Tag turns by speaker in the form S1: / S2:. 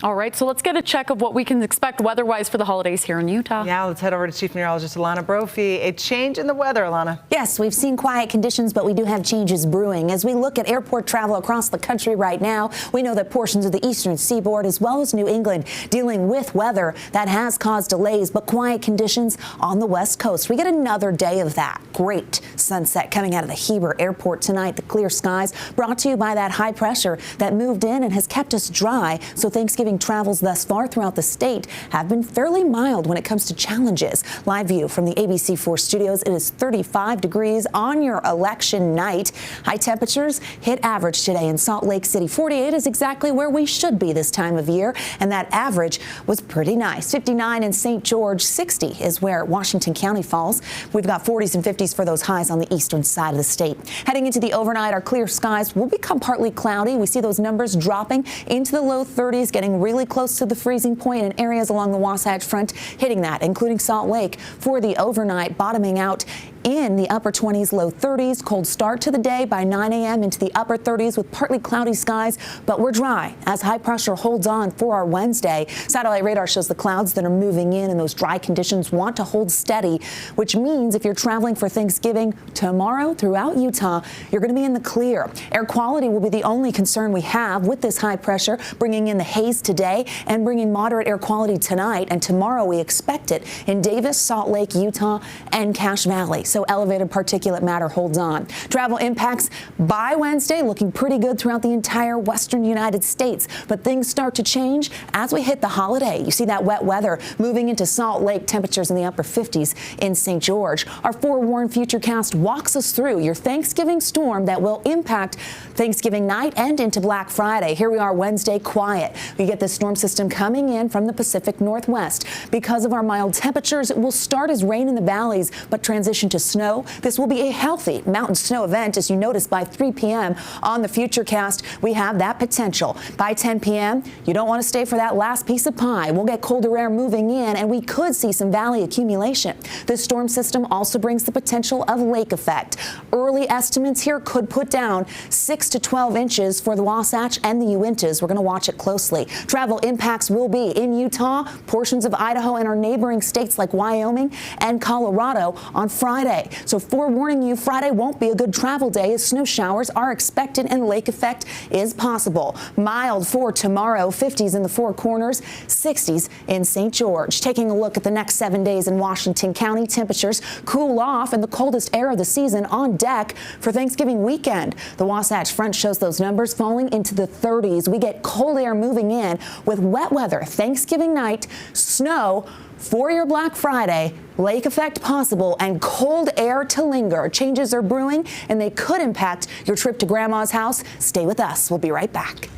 S1: All right, so let's get a check of what we can expect weather-wise for the holidays here in Utah.
S2: Yeah, let's head over to Chief Meteorologist Alana Brophy. A change in the weather, Alana.
S3: Yes, we've seen quiet conditions, but we do have changes brewing. As we look at airport travel across the country right now, we know that portions of the eastern seaboard as well as New England dealing with weather that has caused delays, but quiet conditions on the west coast. We get another day of that. Great sunset coming out of the Heber Airport tonight. The clear skies brought to you by that high pressure that moved in and has kept us dry. So Thanksgiving travels thus far throughout the state have been fairly mild when it comes to challenges. Live view from the ABC4 studios. It is 35 degrees on your election night. High temperatures hit average today in Salt Lake City. 48 is exactly where we should be this time of year, and that average was pretty nice. 59 in St. George. 60 is where Washington County falls. We've got 40s and 50s for those highs on the eastern side of the state. Heading into the overnight, our clear skies will become partly cloudy. We see those numbers dropping into the low 30s, getting really close to the freezing point in areas along the Wasatch Front, hitting that, including Salt Lake for the overnight, bottoming out in the upper 20s, low 30s. Cold start to the day by 9 a.m. into the upper 30s with partly cloudy skies, but we're dry as high pressure holds on for our Wednesday. Satellite radar shows the clouds that are moving in, and those dry conditions want to hold steady, which means if you're traveling for Thanksgiving tomorrow throughout Utah, you're going to be in the clear. Air quality will be the only concern we have with this high pressure, bringing in the haze today and bringing moderate air quality tonight, and tomorrow we expect it in Davis, Salt Lake, Utah, and Cache Valley. So elevated particulate matter holds on. Travel impacts by Wednesday looking pretty good throughout the entire western United States, but things start to change as we hit the holiday. You see that wet weather moving into Salt Lake, temperatures in the upper 50s in St. George. Our forewarned futurecast walks us through your Thanksgiving storm that will impact Thanksgiving night and into Black Friday. Here we are Wednesday, quiet. We get this storm system coming in from the Pacific Northwest. Because of our mild temperatures, it will start as rain in the valleys, but transition to snow. This will be a healthy mountain snow event, as you notice by 3 p.m. on the Futurecast. We have that potential. By 10 p.m., you don't want to stay for that last piece of pie. We'll get colder air moving in, and we could see some valley accumulation. This storm system also brings the potential of lake effect. Early estimates here could put down 6 to 12 inches for the Wasatch and the Uintas. We're going to watch it closely. Travel impacts will be in Utah, portions of Idaho, and our neighboring states like Wyoming and Colorado on Friday. So forewarning you, Friday won't be a good travel day as snow showers are expected and lake effect is possible. Mild for tomorrow, 50s in the Four Corners, 60s in St. George. Taking a look at the next 7 days in Washington County, temperatures cool off and the coldest air of the season on deck for Thanksgiving weekend. The Wasatch Front shows those numbers falling into the 30s. We get cold air moving in with wet weather Thanksgiving night, snow for your Black Friday, lake effect possible, and cold air to linger. Changes are brewing, and they could impact your trip to Grandma's house. Stay with us. We'll be right back.